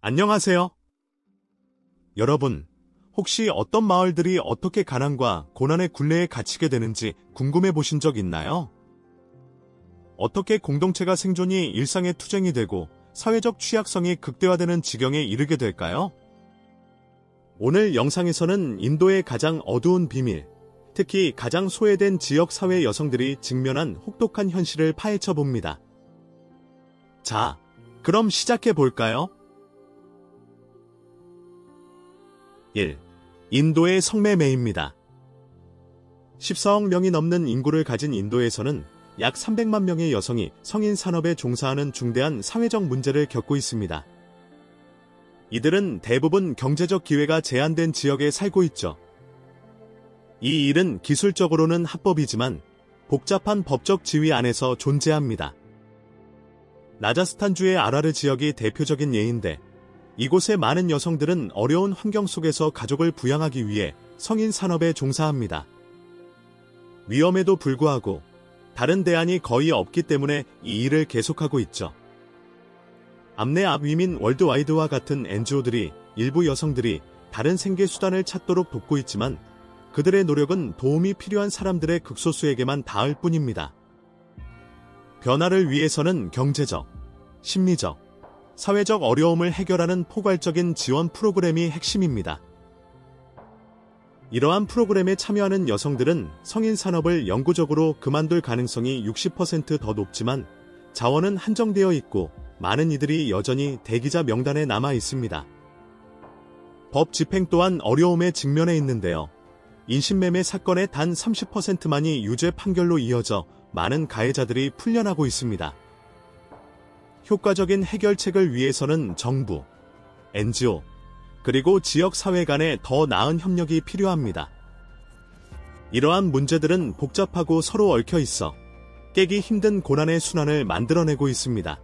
안녕하세요. 여러분, 혹시 어떤 마을들이 어떻게 가난과 고난의 굴레에 갇히게 되는지 궁금해 보신 적 있나요? 어떻게 공동체가 생존이 일상의 투쟁이 되고 사회적 취약성이 극대화되는 지경에 이르게 될까요? 오늘 영상에서는 인도의 가장 어두운 비밀, 특히 가장 소외된 지역 사회 여성들이 직면한 혹독한 현실을 파헤쳐 봅니다. 자, 그럼 시작해 볼까요? 1. 인도의 성매매입니다. 14억 명이 넘는 인구를 가진 인도에서는 약 300만 명의 여성이 성인 산업에 종사하는 중대한 사회적 문제를 겪고 있습니다. 이들은 대부분 경제적 기회가 제한된 지역에 살고 있죠. 이 일은 기술적으로는 합법이지만 복잡한 법적 지위 안에서 존재합니다. 라자스탄주의 아라르 지역이 대표적인 예인데, 이곳의 많은 여성들은 어려운 환경 속에서 가족을 부양하기 위해 성인 산업에 종사합니다. 위험에도 불구하고 다른 대안이 거의 없기 때문에 이 일을 계속하고 있죠. 암내 앞 위민 월드와이드와 같은 NGO들이 일부 여성들이 다른 생계 수단을 찾도록 돕고 있지만 그들의 노력은 도움이 필요한 사람들의 극소수에게만 닿을 뿐입니다. 변화를 위해서는 경제적, 심리적, 사회적 어려움을 해결하는 포괄적인 지원 프로그램이 핵심입니다. 이러한 프로그램에 참여하는 여성들은 성인 산업을 영구적으로 그만둘 가능성이 60% 더 높지만 자원은 한정되어 있고 많은 이들이 여전히 대기자 명단에 남아 있습니다. 법 집행 또한 어려움에 직면해 있는데요. 인신매매 사건의 단 30%만이 유죄 판결로 이어져 많은 가해자들이 풀려나고 있습니다. 효과적인 해결책을 위해서는 정부, NGO, 그리고 지역사회 간의 더 나은 협력이 필요합니다. 이러한 문제들은 복잡하고 서로 얽혀 있어 깨기 힘든 고난의 순환을 만들어내고 있습니다.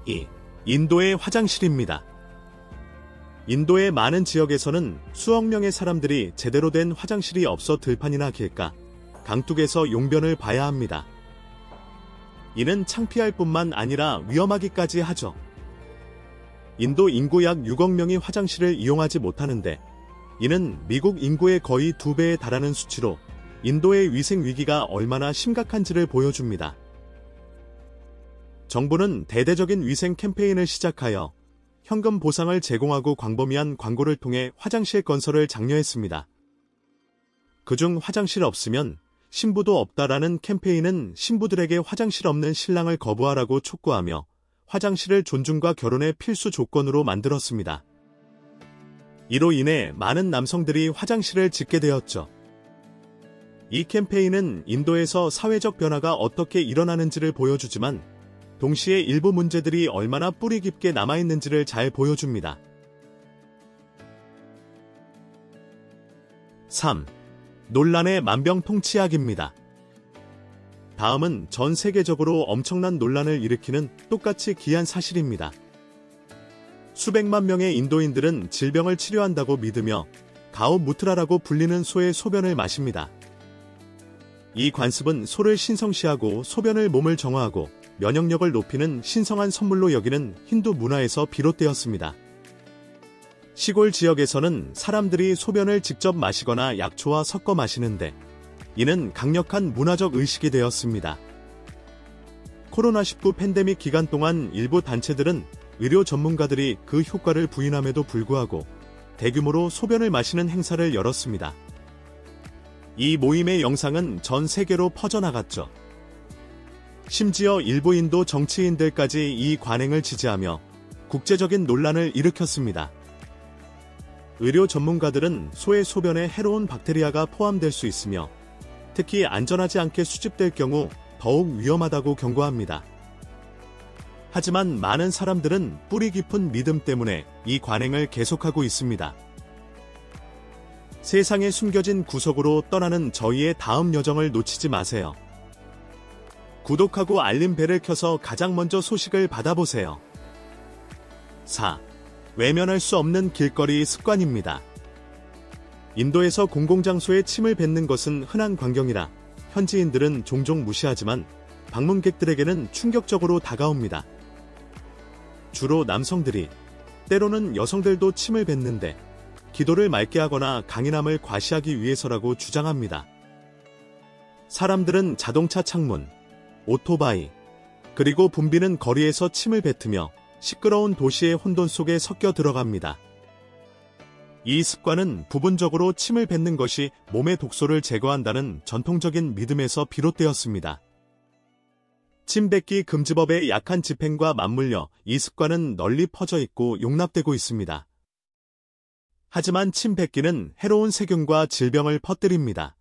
2. 인도의 화장실입니다. 인도의 많은 지역에서는 수억 명의 사람들이 제대로 된 화장실이 없어 들판이나 길가, 강둑에서 용변을 봐야 합니다. 이는 창피할 뿐만 아니라 위험하기까지 하죠. 인도 인구 약 6억 명이 화장실을 이용하지 못하는데, 이는 미국 인구의 거의 2배에 달하는 수치로 인도의 위생 위기가 얼마나 심각한지를 보여줍니다. 정부는 대대적인 위생 캠페인을 시작하여 현금 보상을 제공하고 광범위한 광고를 통해 화장실 건설을 장려했습니다. 그중 화장실 없으면 신부도 없다라는 캠페인은 신부들에게 화장실 없는 신랑을 거부하라고 촉구하며 화장실을 존중과 결혼의 필수 조건으로 만들었습니다. 이로 인해 많은 남성들이 화장실을 짓게 되었죠. 이 캠페인은 인도에서 사회적 변화가 어떻게 일어나는지를 보여주지만 동시에 일부 문제들이 얼마나 뿌리 깊게 남아있는지를 잘 보여줍니다. 3. 논란의 만병통치약입니다. 다음은 전 세계적으로 엄청난 논란을 일으키는 똑같이 기이한 사실입니다. 수백만 명의 인도인들은 질병을 치료한다고 믿으며 가오무트라라고 불리는 소의 소변을 마십니다. 이 관습은 소를 신성시하고 소변을 몸을 정화하고 면역력을 높이는 신성한 선물로 여기는 힌두 문화에서 비롯되었습니다. 시골 지역에서는 사람들이 소변을 직접 마시거나 약초와 섞어 마시는데 이는 강력한 문화적 의식이 되었습니다. 코로나19 팬데믹 기간 동안 일부 단체들은 의료 전문가들이 그 효과를 부인함에도 불구하고 대규모로 소변을 마시는 행사를 열었습니다. 이 모임의 영상은 전 세계로 퍼져나갔죠. 심지어 일부 인도 정치인들까지 이 관행을 지지하며 국제적인 논란을 일으켰습니다. 의료 전문가들은 소의 소변에 해로운 박테리아가 포함될 수 있으며 특히 안전하지 않게 수집될 경우 더욱 위험하다고 경고합니다. 하지만 많은 사람들은 뿌리 깊은 믿음 때문에 이 관행을 계속하고 있습니다. 세상에 숨겨진 구석으로 떠나는 저희의 다음 여정을 놓치지 마세요. 구독하고 알림벨을 켜서 가장 먼저 소식을 받아보세요. 4. 외면할 수 없는 길거리 습관입니다. 인도에서 공공장소에 침을 뱉는 것은 흔한 광경이라 현지인들은 종종 무시하지만 방문객들에게는 충격적으로 다가옵니다. 주로 남성들이 때로는 여성들도 침을 뱉는데 기도를 맑게 하거나 강인함을 과시하기 위해서라고 주장합니다. 사람들은 자동차 창문, 오토바이, 그리고 붐비는 거리에서 침을 뱉으며 시끄러운 도시의 혼돈 속에 섞여 들어갑니다. 이 습관은 부분적으로 침을 뱉는 것이 몸의 독소를 제거한다는 전통적인 믿음에서 비롯되었습니다. 침 뱉기 금지법의 약한 집행과 맞물려 이 습관은 널리 퍼져 있고 용납되고 있습니다. 하지만 침 뱉기는 해로운 세균과 질병을 퍼뜨립니다.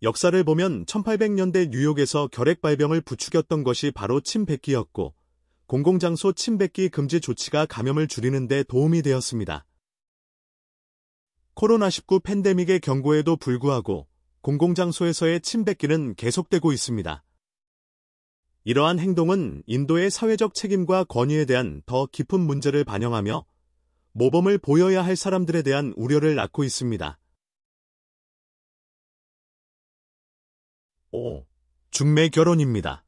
역사를 보면 1800년대 뉴욕에서 결핵발병을 부추겼던 것이 바로 침 뱉기였고, 공공장소 침 뱉기 금지 조치가 감염을 줄이는 데 도움이 되었습니다. 코로나19 팬데믹의 경고에도 불구하고 공공장소에서의 침 뱉기는 계속되고 있습니다. 이러한 행동은 인도의 사회적 책임과 권위에 대한 더 깊은 문제를 반영하며 모범을 보여야 할 사람들에 대한 우려를 낳고 있습니다. 5. 중매 결혼입니다.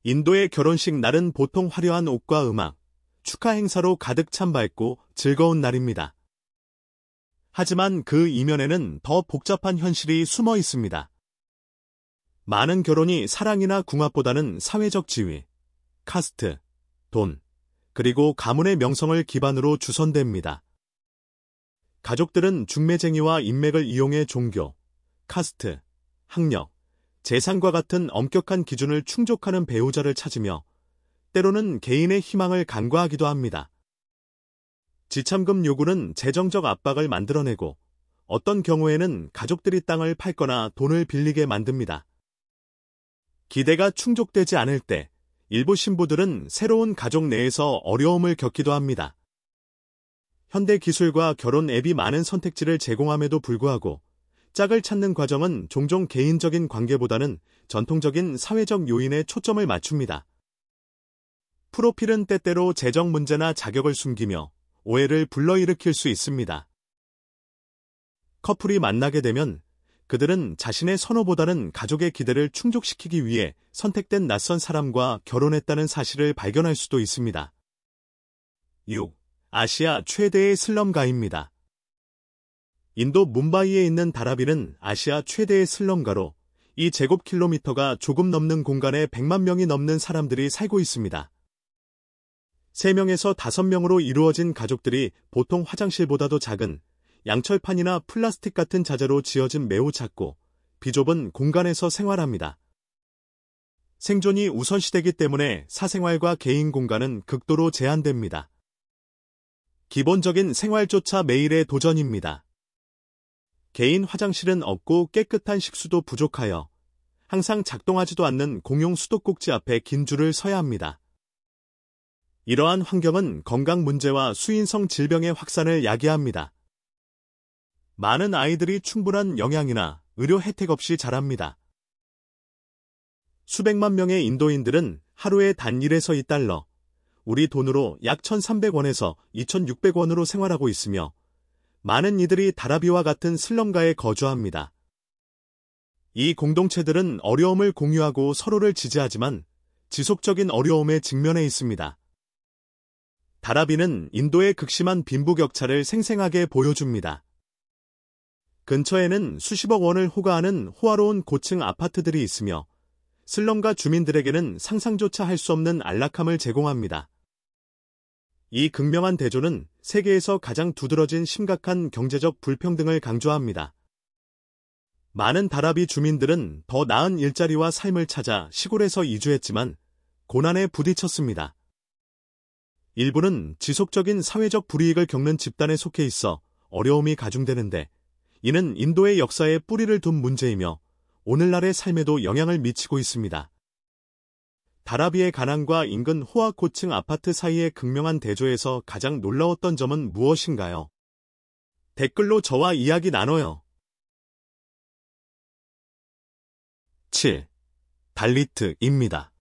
인도의 결혼식 날은 보통 화려한 옷과 음악, 축하 행사로 가득 찬 밝고 즐거운 날입니다. 하지만 그 이면에는 더 복잡한 현실이 숨어 있습니다. 많은 결혼이 사랑이나 궁합보다는 사회적 지위, 카스트, 돈, 그리고 가문의 명성을 기반으로 주선됩니다. 가족들은 중매쟁이와 인맥을 이용해 종교, 카스트, 학력, 재산과 같은 엄격한 기준을 충족하는 배우자를 찾으며 때로는 개인의 희망을 간과하기도 합니다. 지참금 요구는 재정적 압박을 만들어내고 어떤 경우에는 가족들이 땅을 팔거나 돈을 빌리게 만듭니다. 기대가 충족되지 않을 때 일부 신부들은 새로운 가족 내에서 어려움을 겪기도 합니다. 현대 기술과 결혼 앱이 많은 선택지를 제공함에도 불구하고 짝을 찾는 과정은 종종 개인적인 관계보다는 전통적인 사회적 요인에 초점을 맞춥니다. 프로필은 때때로 재정 문제나 자격을 숨기며 오해를 불러일으킬 수 있습니다. 커플이 만나게 되면 그들은 자신의 선호보다는 가족의 기대를 충족시키기 위해 선택된 낯선 사람과 결혼했다는 사실을 발견할 수도 있습니다. 6. 아시아 최대의 슬럼가입니다. 인도 뭄바이에 있는 다라비는 아시아 최대의 슬럼가로 이 제곱킬로미터가 조금 넘는 공간에 100만 명이 넘는 사람들이 살고 있습니다. 3명에서 5명으로 이루어진 가족들이 보통 화장실보다도 작은 양철판이나 플라스틱 같은 자재로 지어진 매우 작고 비좁은 공간에서 생활합니다. 생존이 우선시되기 때문에 사생활과 개인 공간은 극도로 제한됩니다. 기본적인 생활조차 매일의 도전입니다. 개인 화장실은 없고 깨끗한 식수도 부족하여 항상 작동하지도 않는 공용 수도꼭지 앞에 긴 줄을 서야 합니다. 이러한 환경은 건강 문제와 수인성 질병의 확산을 야기합니다. 많은 아이들이 충분한 영양이나 의료 혜택 없이 자랍니다. 수백만 명의 인도인들은 하루에 단 1에서 2달러, 우리 돈으로 약 1,300원에서 2,600원으로 생활하고 있으며 많은 이들이 다라비와 같은 슬럼가에 거주합니다. 이 공동체들은 어려움을 공유하고 서로를 지지하지만 지속적인 어려움에 직면해 있습니다. 다라비는 인도의 극심한 빈부격차를 생생하게 보여줍니다. 근처에는 수십억 원을 호가하는 호화로운 고층 아파트들이 있으며 슬럼가 주민들에게는 상상조차 할 수 없는 안락함을 제공합니다. 이 극명한 대조는 세계에서 가장 두드러진 심각한 경제적 불평등을 강조합니다. 많은 다라비 주민들은 더 나은 일자리와 삶을 찾아 시골에서 이주했지만 고난에 부딪혔습니다. 일부는 지속적인 사회적 불이익을 겪는 집단에 속해 있어 어려움이 가중되는데 이는 인도의 역사에 뿌리를 둔 문제이며 오늘날의 삶에도 영향을 미치고 있습니다. 다라비의 가난과 인근 호화 고층 아파트 사이의 극명한 대조에서 가장 놀라웠던 점은 무엇인가요? 댓글로 저와 이야기 나눠요. 7. 달리트입니다.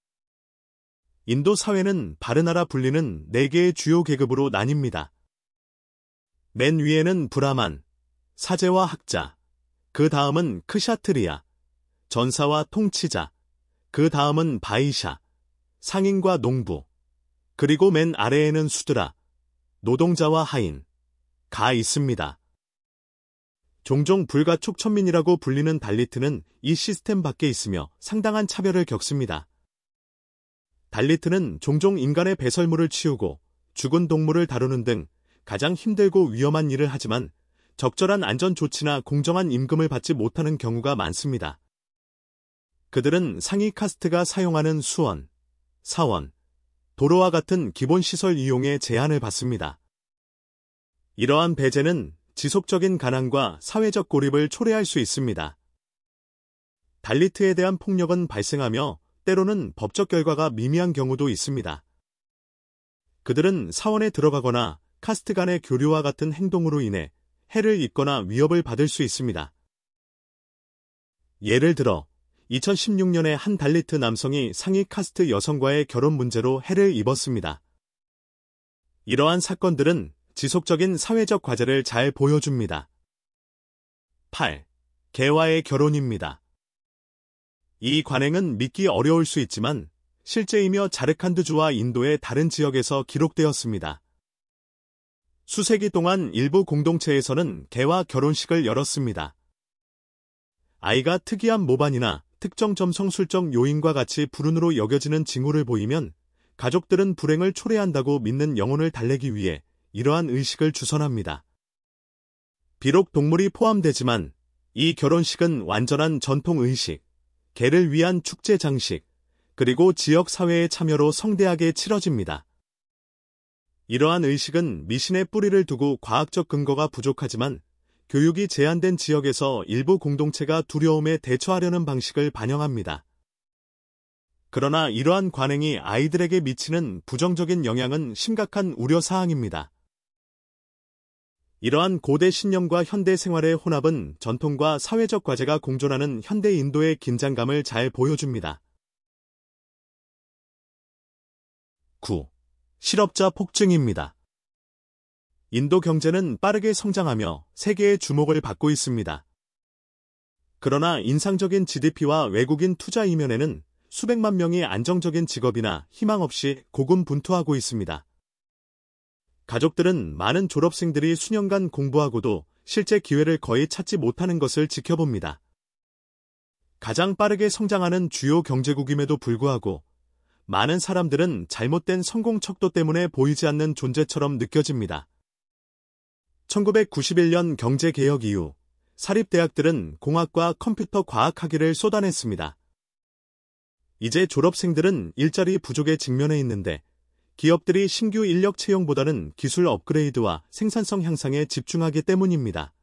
인도 사회는 바르나라 불리는 4개의 주요 계급으로 나뉩니다. 맨 위에는 브라만, 사제와 학자, 그 다음은 크샤트리아, 전사와 통치자, 그 다음은 바이샤, 상인과 농부, 그리고 맨 아래에는 수드라, 노동자와 하인, 가 있습니다. 종종 불가촉천민이라고 불리는 달리트는 이 시스템 밖에 있으며 상당한 차별을 겪습니다. 달리트는 종종 인간의 배설물을 치우고 죽은 동물을 다루는 등 가장 힘들고 위험한 일을 하지만 적절한 안전 조치나 공정한 임금을 받지 못하는 경우가 많습니다. 그들은 상위 카스트가 사용하는 수원, 사원, 도로와 같은 기본시설 이용에 제한을 받습니다. 이러한 배제는 지속적인 가난과 사회적 고립을 초래할 수 있습니다. 달리트에 대한 폭력은 발생하며 때로는 법적 결과가 미미한 경우도 있습니다. 그들은 사원에 들어가거나 카스트 간의 교류와 같은 행동으로 인해 해를 입거나 위협을 받을 수 있습니다. 예를 들어 2016년에 한 달리트 남성이 상위 카스트 여성과의 결혼 문제로 해를 입었습니다. 이러한 사건들은 지속적인 사회적 과제를 잘 보여줍니다. 8. 개와의 결혼입니다. 이 관행은 믿기 어려울 수 있지만 실제이며 자르칸드주와 인도의 다른 지역에서 기록되었습니다. 수세기 동안 일부 공동체에서는 개와 결혼식을 열었습니다. 아이가 특이한 모반이나 특정 점성술적 요인과 같이 불운으로 여겨지는 징후를 보이면 가족들은 불행을 초래한다고 믿는 영혼을 달래기 위해 이러한 의식을 주선합니다. 비록 동물이 포함되지만 이 결혼식은 완전한 전통 의식, 개를 위한 축제 장식, 그리고 지역 사회의 참여로 성대하게 치러집니다. 이러한 의식은 미신의 뿌리를 두고 과학적 근거가 부족하지만 교육이 제한된 지역에서 일부 공동체가 두려움에 대처하려는 방식을 반영합니다. 그러나 이러한 관행이 아이들에게 미치는 부정적인 영향은 심각한 우려사항입니다. 이러한 고대 신념과 현대 생활의 혼합은 전통과 사회적 과제가 공존하는 현대 인도의 긴장감을 잘 보여줍니다. 9. 실업자 폭증입니다. 인도 경제는 빠르게 성장하며 세계의 주목을 받고 있습니다. 그러나 인상적인 GDP와 외국인 투자 이면에는 수백만 명이 안정적인 직업이나 희망 없이 고군분투하고 있습니다. 가족들은 많은 졸업생들이 수년간 공부하고도 실제 기회를 거의 찾지 못하는 것을 지켜봅니다. 가장 빠르게 성장하는 주요 경제국임에도 불구하고 많은 사람들은 잘못된 성공 척도 때문에 보이지 않는 존재처럼 느껴집니다. 1991년 경제개혁 이후 사립대학들은 공학과 컴퓨터 과학학위를 쏟아냈습니다. 이제 졸업생들은 일자리 부족에 직면해 있는데 기업들이 신규 인력 채용보다는 기술 업그레이드와 생산성 향상에 집중하기 때문입니다.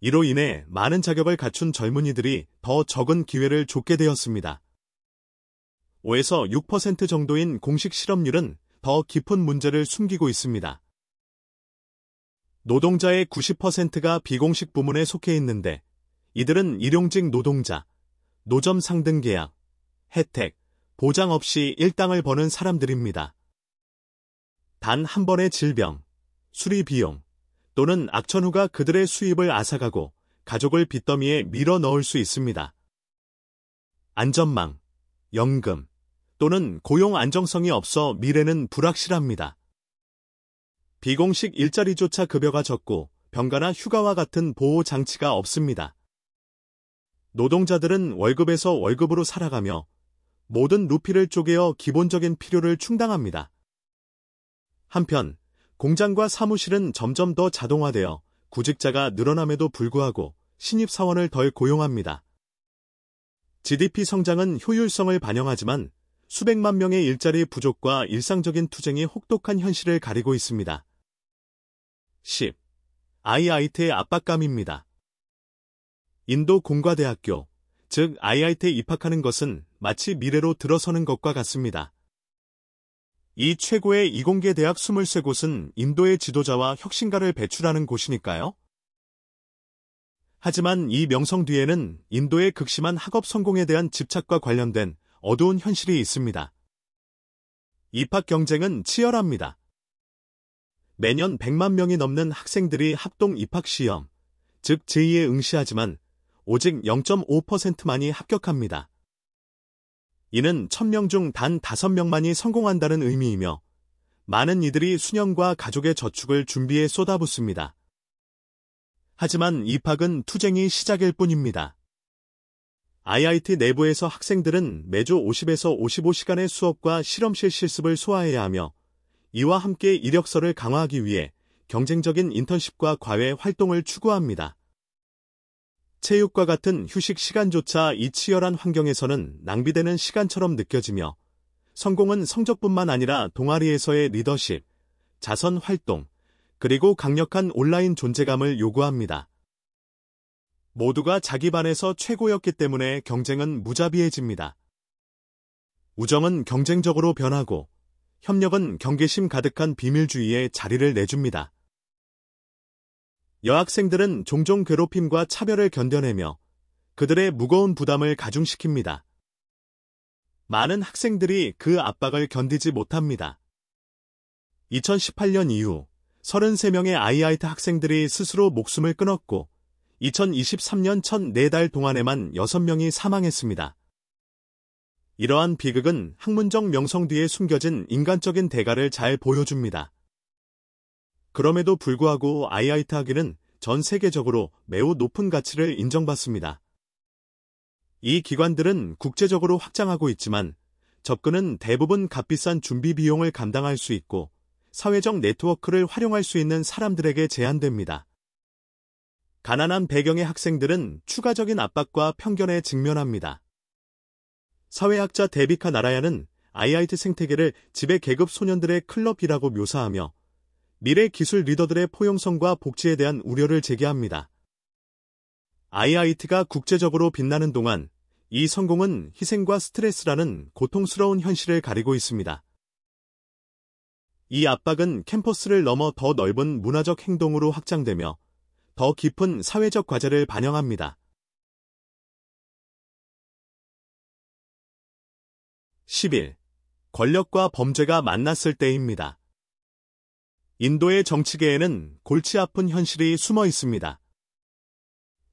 이로 인해 많은 자격을 갖춘 젊은이들이 더 적은 기회를 좇게 되었습니다. 5에서 6% 정도인 공식 실업률은 더 깊은 문제를 숨기고 있습니다. 노동자의 90%가 비공식 부문에 속해 있는데 이들은 일용직 노동자, 노점 상등 계약, 혜택, 보장 없이 일당을 버는 사람들입니다. 단 한 번의 질병, 수리 비용 또는 악천후가 그들의 수입을 앗아가고 가족을 빚더미에 밀어 넣을 수 있습니다. 안전망, 연금 또는 고용 안정성이 없어 미래는 불확실합니다. 비공식 일자리조차 급여가 적고 병가나 휴가와 같은 보호 장치가 없습니다. 노동자들은 월급에서 월급으로 살아가며 모든 루피를 쪼개어 기본적인 필요를 충당합니다. 한편 공장과 사무실은 점점 더 자동화되어 구직자가 늘어남에도 불구하고 신입사원을 덜 고용합니다. GDP 성장은 효율성을 반영하지만 수백만 명의 일자리 부족과 일상적인 투쟁이 혹독한 현실을 가리고 있습니다. 10. IIT의 압박감입니다. 인도 공과대학교, 즉 IIT에 입학하는 것은 마치 미래로 들어서는 것과 같습니다. 이 최고의 이공계 대학 23곳은 인도의 지도자와 혁신가를 배출하는 곳이니까요. 하지만 이 명성 뒤에는 인도의 극심한 학업 성공에 대한 집착과 관련된 어두운 현실이 있습니다. 입학 경쟁은 치열합니다. 매년 100만 명이 넘는 학생들이 합동 입학시험, 즉 제2에 응시하지만 오직 0.5%만이 합격합니다. 이는 1000명 중 단 5명만이 성공한다는 의미이며 많은 이들이 수년과 가족의 저축을 준비에 쏟아붓습니다. 하지만 입학은 투쟁이 시작일 뿐입니다. IIT 내부에서 학생들은 매주 50에서 55시간의 수업과 실험실 실습을 소화해야 하며 이와 함께 이력서를 강화하기 위해 경쟁적인 인턴십과 과외 활동을 추구합니다. 체육과 같은 휴식 시간조차 이 치열한 환경에서는 낭비되는 시간처럼 느껴지며 성공은 성적뿐만 아니라 동아리에서의 리더십, 자선 활동, 그리고 강력한 온라인 존재감을 요구합니다. 모두가 자기 반에서 최고였기 때문에 경쟁은 무자비해집니다. 우정은 경쟁적으로 변하고 협력은 경계심 가득한 비밀주의에 자리를 내줍니다. 여학생들은 종종 괴롭힘과 차별을 견뎌내며 그들의 무거운 부담을 가중시킵니다. 많은 학생들이 그 압박을 견디지 못합니다. 2018년 이후 33명의 IIT 학생들이 스스로 목숨을 끊었고 2023년 첫 4달 동안에만 6명이 사망했습니다. 이러한 비극은 학문적 명성 뒤에 숨겨진 인간적인 대가를 잘 보여줍니다. 그럼에도 불구하고 IIT 학위는 전 세계적으로 매우 높은 가치를 인정받습니다. 이 기관들은 국제적으로 확장하고 있지만 접근은 대부분 값비싼 준비 비용을 감당할 수 있고 사회적 네트워크를 활용할 수 있는 사람들에게 제한됩니다. 가난한 배경의 학생들은 추가적인 압박과 편견에 직면합니다. 사회학자 데비카 나라야는 IIT 생태계를 지배 계급 소년들의 클럽이라고 묘사하며 미래 기술 리더들의 포용성과 복지에 대한 우려를 제기합니다. IIT가 국제적으로 빛나는 동안 이 성공은 희생과 스트레스라는 고통스러운 현실을 가리고 있습니다. 이 압박은 캠퍼스를 넘어 더 넓은 문화적 행동으로 확장되며 더 깊은 사회적 과제를 반영합니다. 11. 권력과 범죄가 만났을 때입니다. 인도의 정치계에는 골치 아픈 현실이 숨어 있습니다.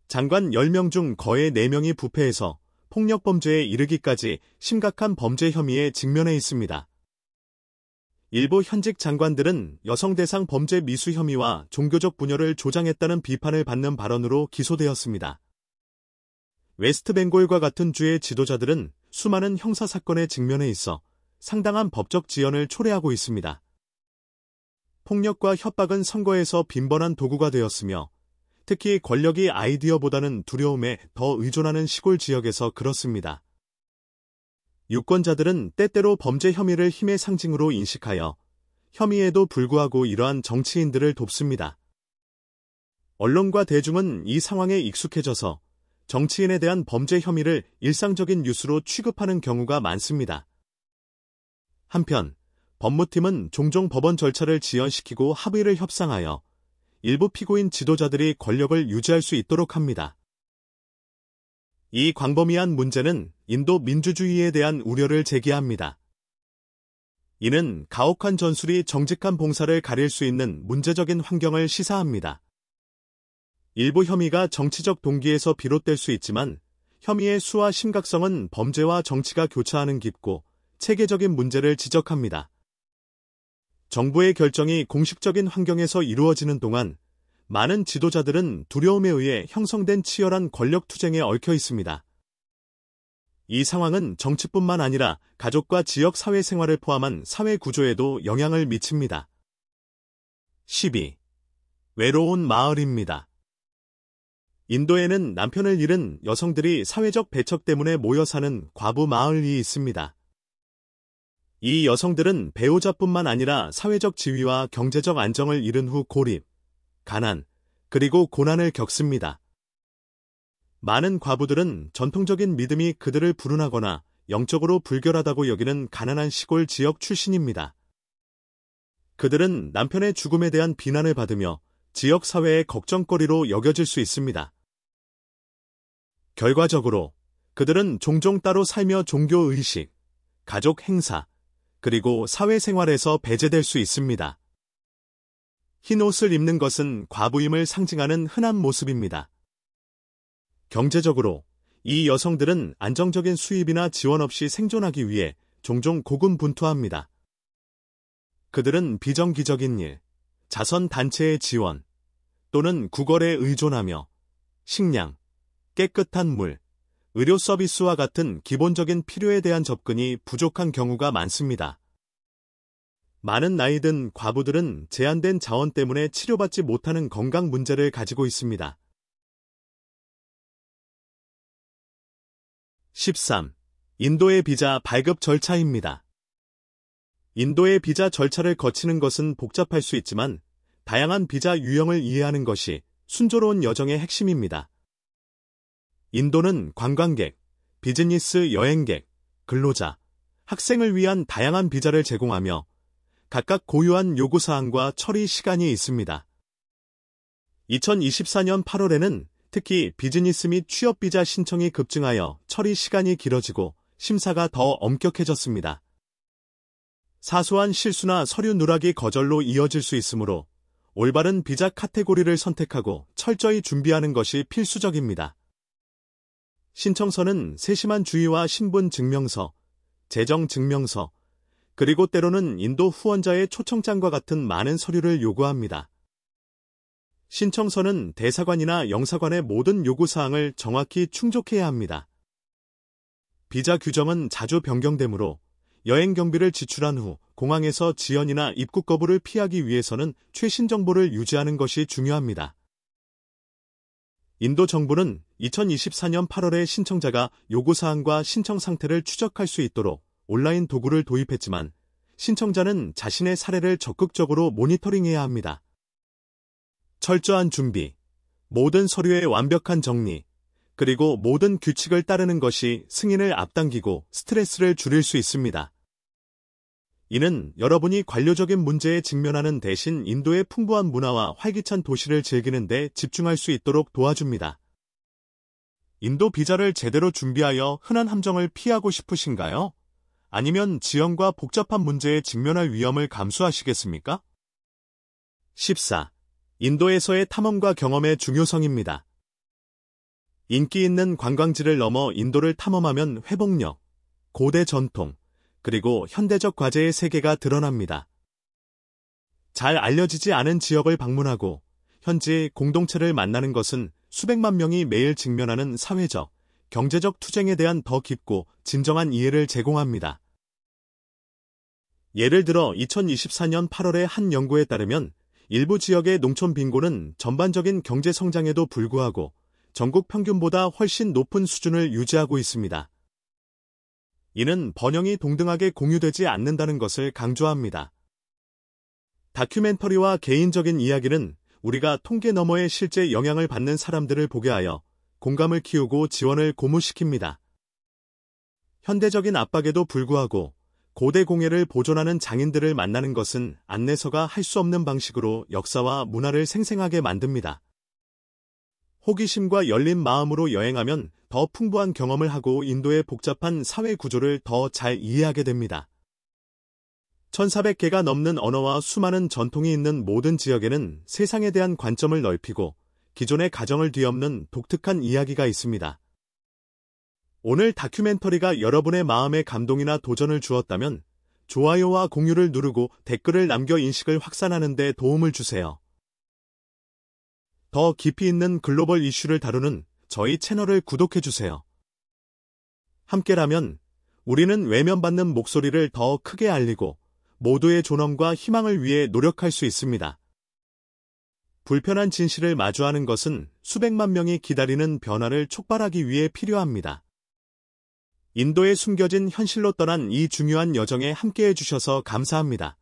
장관 10명 중 거의 4명이 부패해서 폭력범죄에 이르기까지 심각한 범죄 혐의에 직면해 있습니다. 일부 현직 장관들은 여성 대상 범죄 미수 혐의와 종교적 분열을 조장했다는 비판을 받는 발언으로 기소되었습니다. 웨스트벵골과 같은 주의 지도자들은 수많은 형사사건에 직면해 있어 상당한 법적 지연을 초래하고 있습니다. 폭력과 협박은 선거에서 빈번한 도구가 되었으며 특히 권력이 아이디어보다는 두려움에 더 의존하는 시골 지역에서 그렇습니다. 유권자들은 때때로 범죄 혐의를 힘의 상징으로 인식하여 혐의에도 불구하고 이러한 정치인들을 돕습니다. 언론과 대중은 이 상황에 익숙해져서 정치인에 대한 범죄 혐의를 일상적인 뉴스로 취급하는 경우가 많습니다. 한편 법무팀은 종종 법원 절차를 지연시키고 합의를 협상하여 일부 피고인 지도자들이 권력을 유지할 수 있도록 합니다. 이 광범위한 문제는 인도 민주주의에 대한 우려를 제기합니다. 이는 가혹한 전술이 정직한 봉사를 가릴 수 있는 문제적인 환경을 시사합니다. 일부 혐의가 정치적 동기에서 비롯될 수 있지만 혐의의 수와 심각성은 범죄와 정치가 교차하는 깊고 체계적인 문제를 지적합니다. 정부의 결정이 공식적인 환경에서 이루어지는 동안 많은 지도자들은 두려움에 의해 형성된 치열한 권력 투쟁에 얽혀 있습니다. 이 상황은 정치뿐만 아니라 가족과 지역 사회생활을 포함한 사회 구조에도 영향을 미칩니다. 12. 외로운 마을입니다. 인도에는 남편을 잃은 여성들이 사회적 배척 때문에 모여 사는 과부 마을이 있습니다. 이 여성들은 배우자뿐만 아니라 사회적 지위와 경제적 안정을 잃은 후 고립, 가난, 그리고 고난을 겪습니다. 많은 과부들은 전통적인 믿음이 그들을 불운하거나 영적으로 불결하다고 여기는 가난한 시골 지역 출신입니다. 그들은 남편의 죽음에 대한 비난을 받으며 지역 사회의 걱정거리로 여겨질 수 있습니다. 결과적으로 그들은 종종 따로 살며 종교의식, 가족 행사, 그리고 사회생활에서 배제될 수 있습니다. 흰 옷을 입는 것은 과부임을 상징하는 흔한 모습입니다. 경제적으로 이 여성들은 안정적인 수입이나 지원 없이 생존하기 위해 종종 고군분투합니다. 그들은 비정기적인 일, 자선 단체의 지원, 또는 구걸에 의존하며 식량, 깨끗한 물, 의료 서비스와 같은 기본적인 필요에 대한 접근이 부족한 경우가 많습니다. 많은 나이든 과부들은 제한된 자원 때문에 치료받지 못하는 건강 문제를 가지고 있습니다. 13. 인도의 비자 발급 절차입니다. 인도의 비자 절차를 거치는 것은 복잡할 수 있지만 다양한 비자 유형을 이해하는 것이 순조로운 여정의 핵심입니다. 인도는 관광객, 비즈니스 여행객, 근로자, 학생을 위한 다양한 비자를 제공하며 각각 고유한 요구사항과 처리 시간이 있습니다. 2024년 8월에는 특히 비즈니스 및 취업 비자 신청이 급증하여 처리 시간이 길어지고 심사가 더 엄격해졌습니다. 사소한 실수나 서류 누락이 거절로 이어질 수 있으므로 올바른 비자 카테고리를 선택하고 철저히 준비하는 것이 필수적입니다. 신청서는 세심한 주의와 신분 증명서, 재정 증명서, 그리고 때로는 인도 후원자의 초청장과 같은 많은 서류를 요구합니다. 신청서는 대사관이나 영사관의 모든 요구사항을 정확히 충족해야 합니다. 비자 규정은 자주 변경되므로 여행 경비를 지출한 후 공항에서 지연이나 입국 거부를 피하기 위해서는 최신 정보를 유지하는 것이 중요합니다. 인도 정부는 2024년 8월에 신청자가 요구사항과 신청 상태를 추적할 수 있도록 온라인 도구를 도입했지만 신청자는 자신의 사례를 적극적으로 모니터링해야 합니다. 철저한 준비, 모든 서류의 완벽한 정리, 그리고 모든 규칙을 따르는 것이 승인을 앞당기고 스트레스를 줄일 수 있습니다. 이는 여러분이 관료적인 문제에 직면하는 대신 인도의 풍부한 문화와 활기찬 도시를 즐기는 데 집중할 수 있도록 도와줍니다. 인도 비자를 제대로 준비하여 흔한 함정을 피하고 싶으신가요? 아니면 지연과 복잡한 문제에 직면할 위험을 감수하시겠습니까? 14. 인도에서의 탐험과 경험의 중요성입니다. 인기 있는 관광지를 넘어 인도를 탐험하면 회복력, 고대 전통, 그리고 현대적 과제의 세계가 드러납니다. 잘 알려지지 않은 지역을 방문하고 현지 공동체를 만나는 것은 수백만 명이 매일 직면하는 사회적, 경제적 투쟁에 대한 더 깊고 진정한 이해를 제공합니다. 예를 들어 2024년 8월의 한 연구에 따르면 일부 지역의 농촌 빈곤은 전반적인 경제 성장에도 불구하고 전국 평균보다 훨씬 높은 수준을 유지하고 있습니다. 이는 번영이 동등하게 공유되지 않는다는 것을 강조합니다. 다큐멘터리와 개인적인 이야기는 우리가 통계 너머의 실제 영향을 받는 사람들을 보게 하여 공감을 키우고 지원을 고무시킵니다. 현대적인 압박에도 불구하고 고대 공예를 보존하는 장인들을 만나는 것은 안내서가 할 수 없는 방식으로 역사와 문화를 생생하게 만듭니다. 호기심과 열린 마음으로 여행하면 더 풍부한 경험을 하고 인도의 복잡한 사회 구조를 더 잘 이해하게 됩니다. 1400개가 넘는 언어와 수많은 전통이 있는 모든 지역에는 세상에 대한 관점을 넓히고 기존의 가정을 뒤엎는 독특한 이야기가 있습니다. 오늘 다큐멘터리가 여러분의 마음에 감동이나 도전을 주었다면 좋아요와 공유를 누르고 댓글을 남겨 인식을 확산하는 데 도움을 주세요. 더 깊이 있는 글로벌 이슈를 다루는 저희 채널을 구독해주세요. 함께라면 우리는 외면받는 목소리를 더 크게 알리고 모두의 존엄과 희망을 위해 노력할 수 있습니다. 불편한 진실을 마주하는 것은 수백만 명이 기다리는 변화를 촉발하기 위해 필요합니다. 인도에 숨겨진 현실로 떠난 이 중요한 여정에 함께해 주셔서 감사합니다.